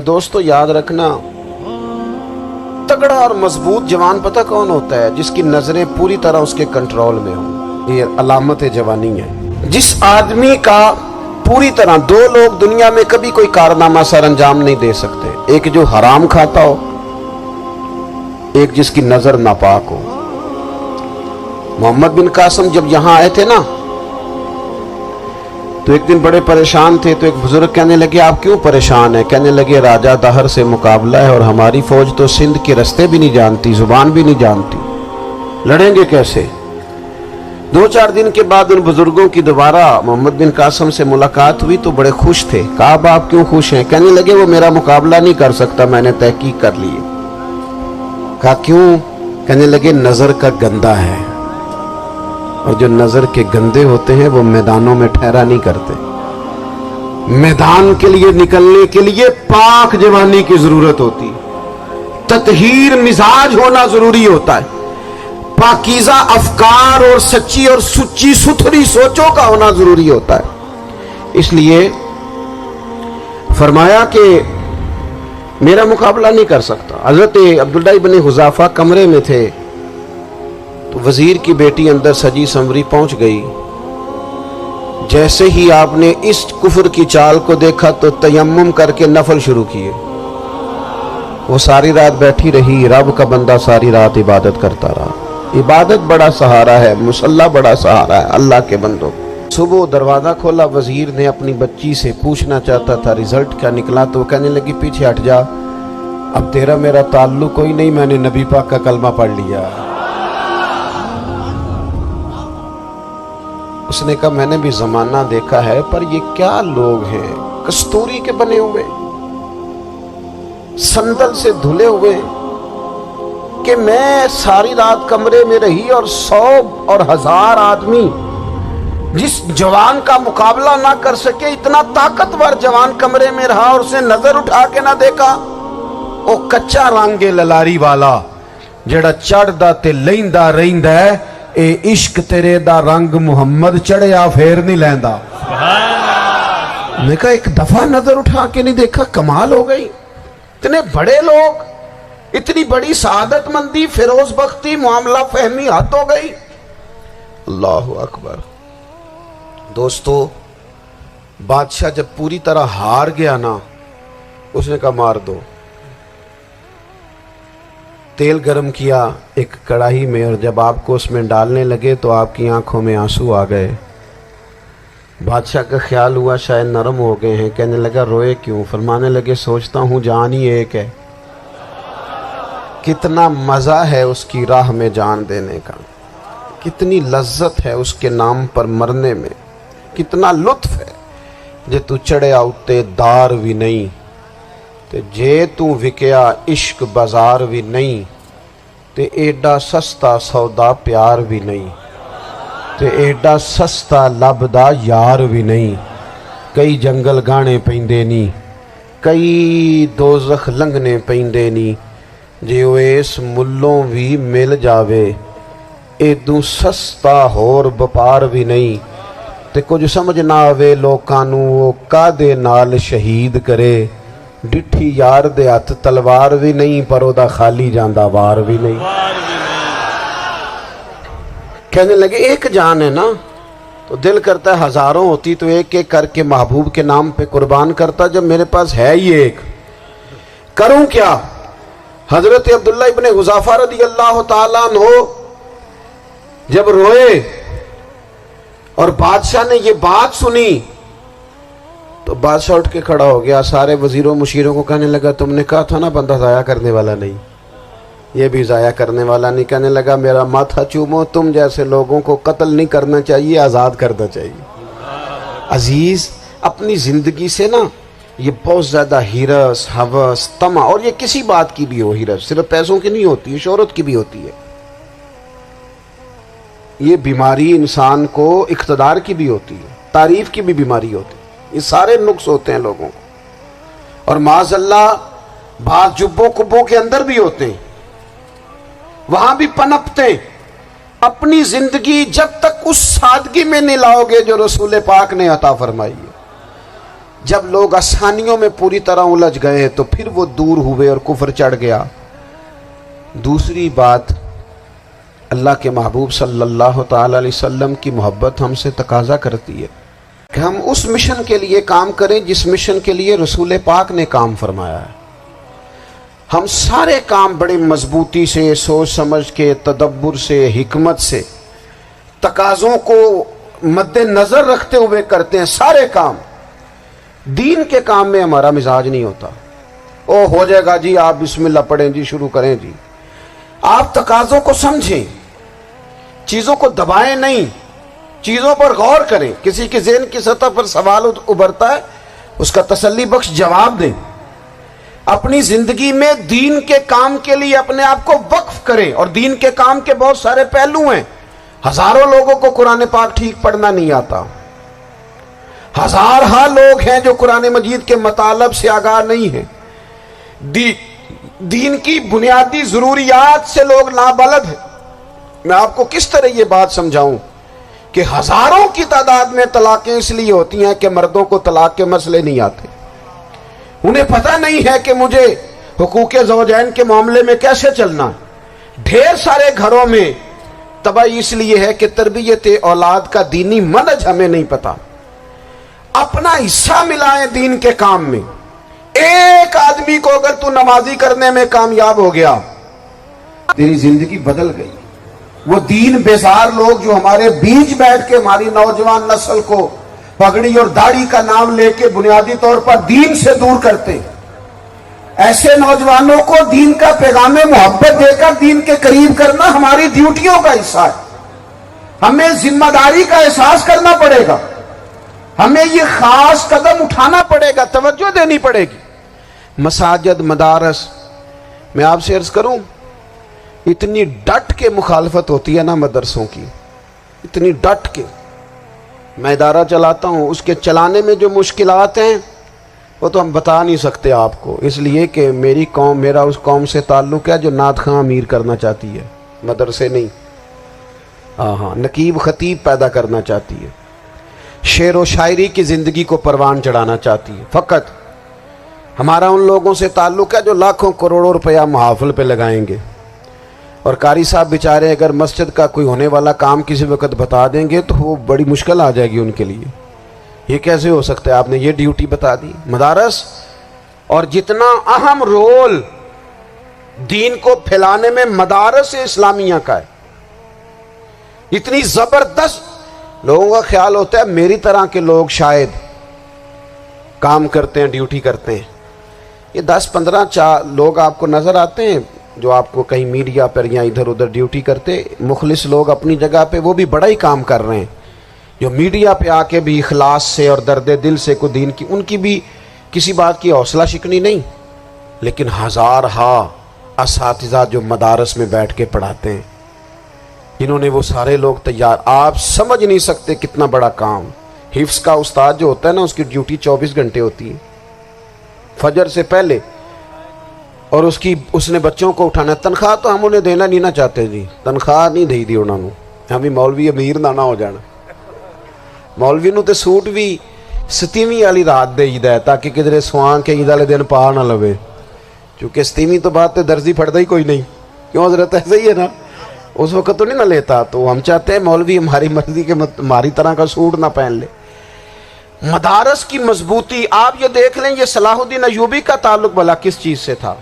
دوستو یاد رکھنا، تگڑا اور مضبوط جوان پتہ کون ہوتا ہے؟ جس کی نظریں پوری طرح اس کے کنٹرول میں ہوں۔ یہ علامت جوانی ہے۔ جس آدمی کا پوری طرح، دو لوگ دنیا میں کبھی کوئی کارنامہ سر انجام نہیں دے سکتے، ایک جو حرام کھاتا ہو، ایک جس کی نظر ناپاک ہو۔ محمد بن قاسم جب یہاں آئے تھے نا تو ایک دن بڑے پریشان تھے، تو ایک بزرگ کہنے لگے آپ کیوں پریشان ہیں؟ کہنے لگے راجہ دہر سے مقابلہ ہے اور ہماری فوج تو سندھ کے رستے بھی نہیں جانتی، زبان بھی نہیں جانتی، لڑیں گے کیسے؟ دو چار دن کے بعد ان بزرگوں کی دوبارہ محمد بن قاسم سے ملاقات ہوئی تو بڑے خوش تھے۔ کہا اب آپ کیوں خوش ہیں؟ کہنے لگے وہ میرا مقابلہ نہیں کر سکتا، میں نے تحقیق کر لی۔ کہا کیوں؟ کہنے لگے نظر کا گندہ ہے، اور جو نظر کے گندے ہوتے ہیں وہ میدانوں میں ٹھہرا نہیں کرتے۔ میدان کے لیے نکلنے کے لیے پاک جوانی کی ضرورت ہوتی، تطہیر مزاج ہونا ضروری ہوتا ہے، پاکیزہ افکار اور سچی اور سچی ستھری سوچوں کا ہونا ضروری ہوتا ہے۔ اس لیے فرمایا کہ میرا مقابلہ نہیں کر سکتا۔ حضرت عبداللہ ابن حذافہ کمرے میں تھے تو وزیر کی بیٹی اندر سجی سنوری پہنچ گئی۔ جیسے ہی آپ نے اس کفر کی چال کو دیکھا تو تیمم کر کے نفل شروع کیے۔ وہ ساری رات بیٹھی رہی، رب کا بندہ ساری رات عبادت کرتا رہا۔ عبادت بڑا سہارا ہے، مصلی بڑا سہارا ہے اللہ کے بندوں۔ صبح دروازہ کھولا، وزیر نے اپنی بچی سے پوچھنا چاہتا تھا رزلٹ کیا نکلا، تو وہ کہنے لگی پیچھے ہٹ جا، اب تیرا میرا تعلق کوئی نہیں، میں نے نبی پاک کا کلمہ پڑھ لیا۔ اس نے کہا میں نے بھی زمانہ دیکھا ہے، پر یہ کیا لوگ ہیں، کستوری کے بنے ہوئے، سندل سے دھلے ہوئے، کہ میں ساری رات کمرے میں رہی اور 100 اور 1000 آدمی جس جوان کا مقابلہ نہ کر سکے، اتنا طاقتور جوان کمرے میں رہا اور اسے نظر اٹھا کے نہ دیکھا۔ او کچا رانگے للاری والا جڑا چڑھدا تے لیندا رہندا ہے، اے عشق تیرے دا رنگ محمد چڑھیا پھر نہیں لیندا۔ میں کہا ایک دفعہ نظر اٹھا کے نہیں دیکھا، کمال ہو گئی۔ اتنے بڑے لوگ، اتنی بڑی سعادت مندی، فیروز بختی، معاملہ فہمی حد ہو گئی۔ اللہ اکبر۔ دوستو بادشاہ جب پوری طرح ہار گیا نا، اس نے کہا مار دو۔ تیل گرم کیا ایک کڑاہی میں، اور جب آپ کو اس میں ڈالنے لگے تو آپ کی آنکھوں میں آنسو آ گئے۔ بادشاہ کا خیال ہوا شاید نرم ہو گئے ہیں، کہنے لگا روئے کیوں؟ فرمانے لگے سوچتا ہوں جان ہی ایک ہے، کتنا مزہ ہے اس کی راہ میں جان دینے کا، کتنی لذت ہے اس کے نام پر مرنے میں، کتنا لطف ہے۔ جے تو چڑھیا اتے دار بھی نہیں، تے جے تو وکیا عشق بازار بھی نہیں، تے ایڈا سستا سودا پیار بھی نہیں، تے ایڈا سستا لبدا یار بھی نہیں۔ کئی جنگل گانے پیندے نہیں، کئی دوزخ لنگنے پیندے نہیں، جے وہ اس ملوں بھی مل جاوے، ایدوں سستا ہور بپار بھی نہیں۔ تے کچھ سمجھ نہ آوے لوکانوں وہ کادے نال شہید کرے، ڈٹھی یار دے ہاتھ تلوار بھی نہیں، پر او دا خالی جاندہ وار بھی نہیں۔ کہنے لگے ایک جان ہے نا، تو دل کرتا ہے ہزاروں ہوتی تو ایک ایک کر کے محبوب کے نام پہ قربان کرتا، جب میرے پاس ہے ہی ایک، کروں کیا؟ حضرت عبداللہ ابن حذافہ رضی اللہ تعالیٰ عنہ جب روئے اور بادشاہ نے یہ بات سنی تو بادشاہ اٹھ کے کھڑا ہو گیا، سارے وزیروں مشیروں کو کہنے لگا تم نے کہا تھا نا بندہ ضائع کرنے والا نہیں، یہ بھی ضائع کرنے والا نہیں۔ کہنے لگا میرا ماتھا چومو، تم جیسے لوگوں کو قتل نہیں کرنا چاہیے، آزاد کرنا چاہیے۔ عزیز اپنی زندگی سے نا یہ بہت زیادہ ہرس، ہوس، طمع، اور یہ کسی بات کی بھی ہو، ہرس صرف پیسوں کی نہیں ہوتی ہے، شہرت کی بھی ہوتی ہے، یہ بیماری انسان کو اقتدار کی بھی ہوتی ہے، تعریف کی بھی بیماری ہوتی ہے، یہ سارے نقص ہوتے ہیں لوگوں کو، اور معاذ اللہ بعض جبوں کبوں کے اندر بھی ہوتے ہیں، وہاں بھی پنپتے ہیں۔ اپنی زندگی جب تک اس سادگی میں نہیں لاؤ گے جو رسول پاک نے عطا فرمائی ہے، جب لوگ آسانیوں میں پوری طرح الجھ گئے تو پھر وہ دور ہوئے اور کفر چڑھ گیا۔ دوسری بات، اللہ کے محبوب صلی اللہ تعالی علیہ وسلم کی محبت ہم سے تقاضا کرتی ہے کہ ہم اس مشن کے لیے کام کریں جس مشن کے لیے رسول پاک نے کام فرمایا ہے۔ ہم سارے کام بڑے مضبوطی سے، سوچ سمجھ کے، تدبر سے، حکمت سے، تقاضوں کو مد نظر رکھتے ہوئے کرتے ہیں سارے کام۔ دین کے کام میں ہمارا مزاج نہیں ہوتا، او ہو جائے گا جی، آپ بسم اللہ پڑھیں جی، شروع کریں جی۔ آپ تقاضوں کو سمجھیں، چیزوں کو دبائیں نہیں، چیزوں پر غور کریں۔ کسی کے ذہن کی سطح پر سوال ابھرتا ہے، اس کا تسلی بخش جواب دیں۔ اپنی زندگی میں دین کے کام کے لیے اپنے آپ کو وقف کریں، اور دین کے کام کے بہت سارے پہلو ہیں۔ ہزاروں لوگوں کو قرآن پاک ٹھیک پڑھنا نہیں آتا، ہزارہ لوگ ہیں جو قرآن مجید کے مطالب سے آگاہ نہیں ہیں، دین کی بنیادی ضروریات سے لوگ نابلد ہیں۔ میں آپ کو کس طرح یہ بات سمجھاؤں کہ ہزاروں کی تعداد میں طلاقیں اس لیے ہوتی ہیں کہ مردوں کو طلاق کے مسئلے نہیں آتے، انہیں پتہ نہیں ہے کہ مجھے حقوق زوجین کے معاملے میں کیسے چلنا ہے۔ ڈھیر سارے گھروں میں تباہی اس لیے ہے کہ تربیت اولاد کا دینی منہج ہمیں نہیں پتا۔ اپنا حصہ ملائیں دین کے کام میں۔ ایک آدمی کو اگر تو نمازی کرنے میں کامیاب ہو گیا، تیری زندگی بدل گئی۔ وہ دین بیزار لوگ جو ہمارے بیچ بیٹھ کے ہماری نوجوان نسل کو پگڑی اور داڑھی کا نام لے کے بنیادی طور پر دین سے دور کرتے، ایسے نوجوانوں کو دین کا پیغام محبت دے کر دین کے قریب کرنا ہماری ڈیوٹیوں کا حصہ ہے۔ ہمیں ذمہ داری کا احساس کرنا پڑے گا، ہمیں یہ خاص قدم اٹھانا پڑے گا، توجہ دینی پڑے گی۔ مساجد، مدارس، میں آپ سے عرض کروں، اتنی ڈٹ کے مخالفت ہوتی ہے نا مدرسوں کی، اتنی ڈٹ کے۔ میں ادارہ چلاتا ہوں، اس کے چلانے میں جو مشکلات ہیں وہ تو ہم بتا نہیں سکتے آپ کو، اس لیے کہ میری قوم، میرا اس قوم سے تعلق ہے جو نعت خواں امیر کرنا چاہتی ہے، مدرسے نہیں۔ ہاں، نقیب خطیب پیدا کرنا چاہتی ہے، شعر و شاعری کی زندگی کو پروان چڑھانا چاہتی ہے۔ فقط ہمارا ان لوگوں سے تعلق ہے جو لاکھوں کروڑوں روپیہ محافل پہ لگائیں گے، اور قاری صاحب بیچارے اگر مسجد کا کوئی ہونے والا کام کسی وقت بتا دیں گے تو وہ بڑی مشکل آ جائے گی ان کے لیے۔ یہ کیسے ہو سکتا ہے، آپ نے یہ ڈیوٹی بتا دی۔ مدارس، اور جتنا اہم رول دین کو پھیلانے میں مدارس اسلامیہ کا ہے، اتنی زبردست، لوگوں کا خیال ہوتا ہے میری طرح کے لوگ شاید کام کرتے ہیں، ڈیوٹی کرتے ہیں۔ یہ 10-15 لوگ آپ کو نظر آتے ہیں جو آپ کو کہیں میڈیا پر یا ادھر ادھر ڈیوٹی کرتے، مخلص لوگ اپنی جگہ پہ، وہ بھی بڑا ہی کام کر رہے ہیں، جو میڈیا پہ آ کے بھی اخلاص سے اور درد دل سے کو دین کی، ان کی بھی کسی بات کی حوصلہ شکنی نہیں، لیکن ہزارہا اساتذہ جو مدارس میں بیٹھ کے پڑھاتے ہیں، جنہوں نے وہ سارے لوگ تیار، آپ سمجھ نہیں سکتے کتنا بڑا کام۔ حفظ کا استاد جو ہوتا ہے نا، اس کی ڈیوٹی 24 گھنٹے ہوتی ہے، فجر سے پہلے، اور اس نے بچوں کو اٹھانا۔ تنخواہ تو ہم انہیں دینا نہیں نہ چاہتے جی، تنخواہ نہیں دی انہوں نے، ہمیں مولوی امیر نہ ہو جانا۔ مولوی نو تے سوٹ بھی 27ویں والی رات دے ہے تاکہ کدھر سوان کے عید والے دن پا نہ لوے، چونکہ 27ویں تو بعد تے درزی پھڑتا ہی کوئی نہیں، کیوں حضرت؟ ایسا ہی ہے نا، اس وقت تو نہیں نہ لیتا، تو ہم چاہتے ہیں مولوی ہماری مرضی کے ہماری طرح کا سوٹ نہ پہن لے۔ مدارس کی مضبوطی، آپ یہ دیکھ لیں، یہ صلاح الدین ایوبی کا تعلق بھلا کس چیز سے تھا؟